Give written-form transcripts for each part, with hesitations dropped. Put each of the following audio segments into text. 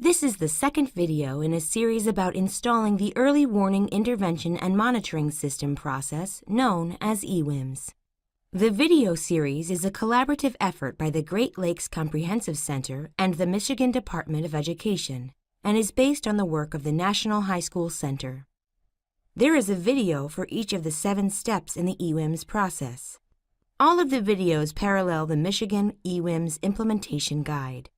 This is the second video in a series about installing the Early Warning Intervention and Monitoring System process known as EWIMS. The video series is a collaborative effort by the Great Lakes Comprehensive Center and the Michigan Department of Education and is based on the work of the National High School Center. There is a video for each of the 7 steps in the EWIMS process. All of the videos parallel the Michigan EWIMS Implementation Guide.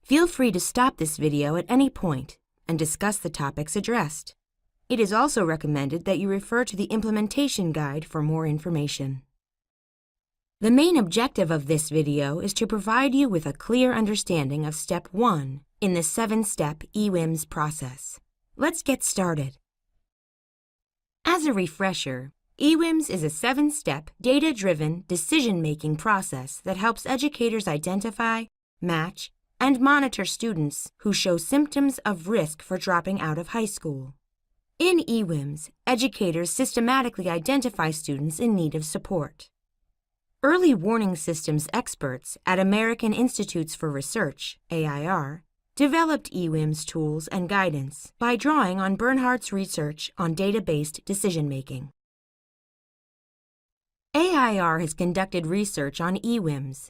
Feel free to stop this video at any point and discuss the topics addressed. It is also recommended that you refer to the Implementation Guide for more information. The main objective of this video is to provide you with a clear understanding of Step 1 in the 7-step EWIMS process. Let's get started. As a refresher, EWIMS is a 7-step, data-driven decision-making process that helps educators identify, match, and monitor students who show symptoms of risk for dropping out of high school. In EWIMS, educators systematically identify students in need of support. Early warning systems experts at American Institutes for Research, AIR, developed EWIMS tools and guidance by drawing on Bernhardt's research on data-based decision-making. AIR has conducted research on EWIMS.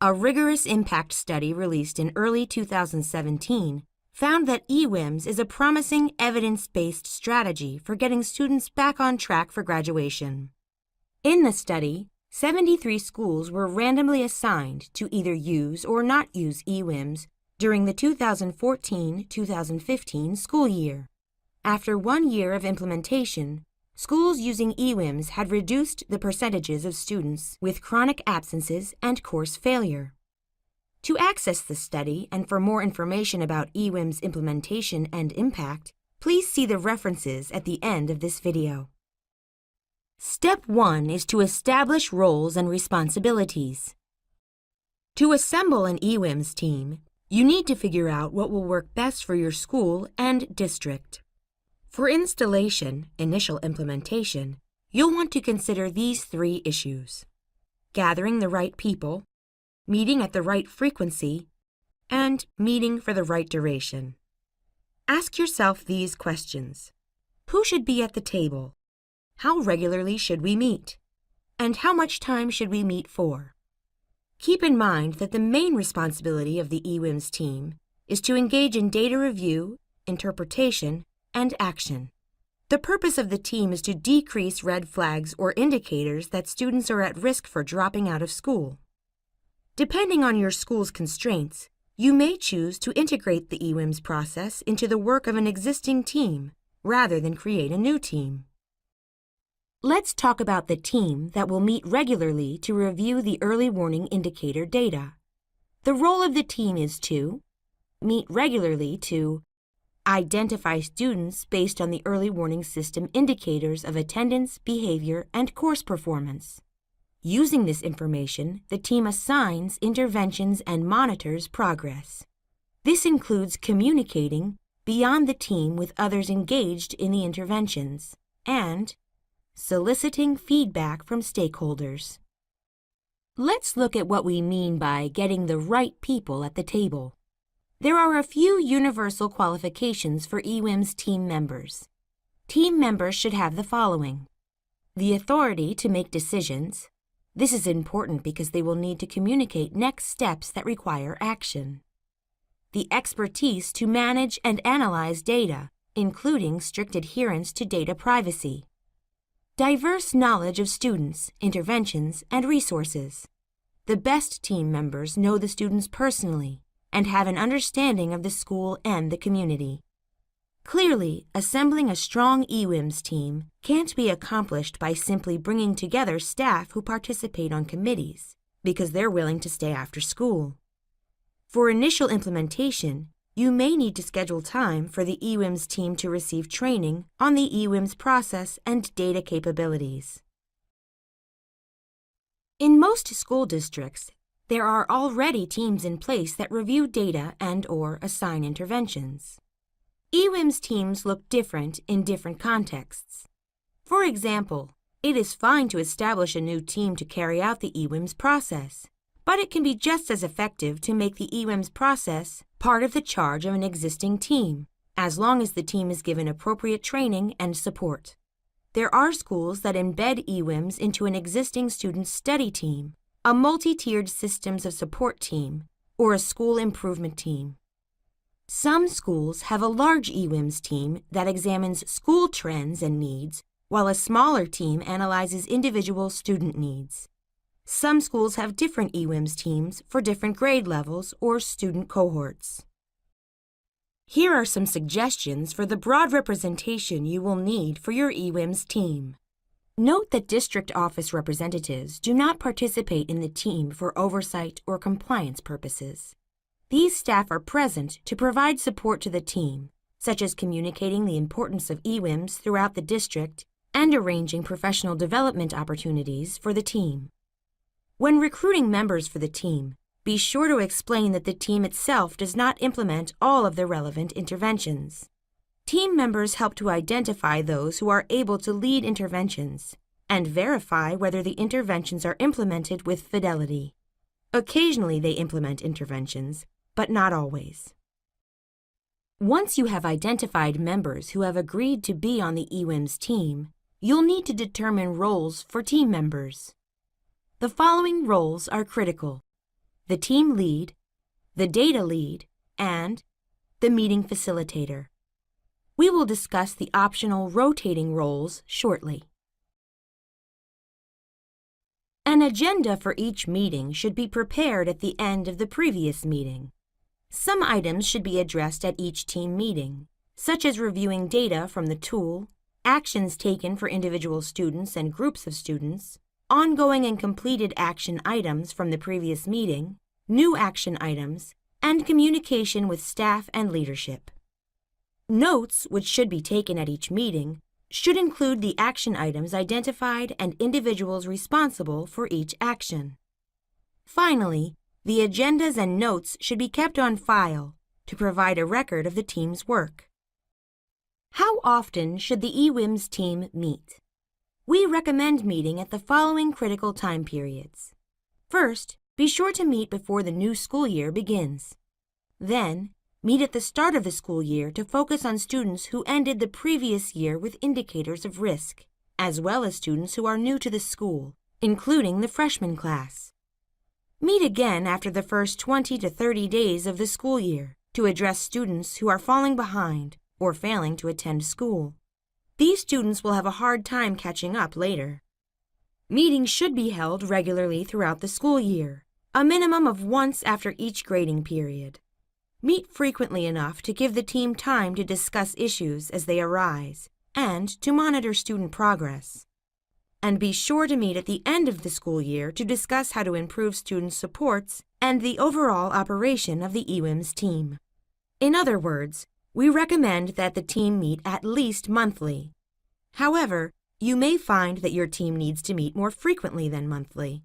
A rigorous impact study released in early 2017 found that EWIMS is a promising evidence-based strategy for getting students back on track for graduation. In the study, 73 schools were randomly assigned to either use or not use EWIMS during the 2014-2015 school year. After 1 year of implementation, schools using EWIMS had reduced the percentages of students with chronic absences and course failure. To access the study and for more information about EWIMS implementation and impact, please see the references at the end of this video. Step 1 is to establish roles and responsibilities. To assemble an EWIMS team, you need to figure out what will work best for your school and district. For installation, initial implementation, you'll want to consider these 3 issues: gathering the right people, meeting at the right frequency, and meeting for the right duration. Ask yourself these questions. Who should be at the table? How regularly should we meet? And how much time should we meet for? Keep in mind that the main responsibility of the EWIMS team is to engage in data review, interpretation, and action. The purpose of the team is to decrease red flags or indicators that students are at risk for dropping out of school. Depending on your school's constraints, you may choose to integrate the EWIMS process into the work of an existing team rather than create a new team. Let's talk about the team that will meet regularly to review the early warning indicator data. The role of the team is to meet regularly to identify students based on the early warning system indicators of attendance, behavior, and course performance. Using this information, the team assigns interventions and monitors progress. This includes communicating beyond the team with others engaged in the interventions and soliciting feedback from stakeholders. Let's look at what we mean by getting the right people at the table. There are a few universal qualifications for EWIMS team members. Team members should have the following: the authority to make decisions. This is important because they will need to communicate next steps that require action. The expertise to manage and analyze data, including strict adherence to data privacy. Diverse knowledge of students, interventions, and resources. The best team members know the students personally and have an understanding of the school and the community. Clearly, assembling a strong EWIMS team can't be accomplished by simply bringing together staff who participate on committees because they're willing to stay after school. For initial implementation, you may need to schedule time for the EWIMS team to receive training on the EWIMS process and data capabilities. In most school districts, there are already teams in place that review data and/or assign interventions. EWIMS teams look different in different contexts. For example, it is fine to establish a new team to carry out the EWIMS process, but it can be just as effective to make the EWIMS process part of the charge of an existing team, as long as the team is given appropriate training and support. There are schools that embed EWIMS into an existing student study team, a multi-tiered systems of support team, or a school improvement team. Some schools have a large EWIMS team that examines school trends and needs, while a smaller team analyzes individual student needs. Some schools have different EWIMS teams for different grade levels or student cohorts. Here are some suggestions for the broad representation you will need for your EWIMS team. Note that district office representatives do not participate in the team for oversight or compliance purposes. These staff are present to provide support to the team, such as communicating the importance of EWIMS throughout the district and arranging professional development opportunities for the team. When recruiting members for the team, be sure to explain that the team itself does not implement all of the relevant interventions. Team members help to identify those who are able to lead interventions and verify whether the interventions are implemented with fidelity. Occasionally they implement interventions, but not always. Once you have identified members who have agreed to be on the EWIMS team, you'll need to determine roles for team members. The following roles are critical: the team lead, the data lead, and the meeting facilitator. We will discuss the optional rotating roles shortly. An agenda for each meeting should be prepared at the end of the previous meeting. Some items should be addressed at each team meeting, such as reviewing data from the tool, actions taken for individual students and groups of students, ongoing and completed action items from the previous meeting, new action items, and communication with staff and leadership. Notes, which should be taken at each meeting, should include the action items identified and individuals responsible for each action. Finally, the agendas and notes should be kept on file to provide a record of the team's work. How often should the EWIMS team meet? We recommend meeting at the following critical time periods. First, be sure to meet before the new school year begins. Then, meet at the start of the school year to focus on students who ended the previous year with indicators of risk, as well as students who are new to the school, including the freshman class. Meet again after the first 20 to 30 days of the school year to address students who are falling behind or failing to attend school. These students will have a hard time catching up later. Meetings should be held regularly throughout the school year, a minimum of once after each grading period. Meet frequently enough to give the team time to discuss issues as they arise and to monitor student progress. And be sure to meet at the end of the school year to discuss how to improve student supports and the overall operation of the EWIMS team. In other words, we recommend that the team meet at least monthly. However, you may find that your team needs to meet more frequently than monthly.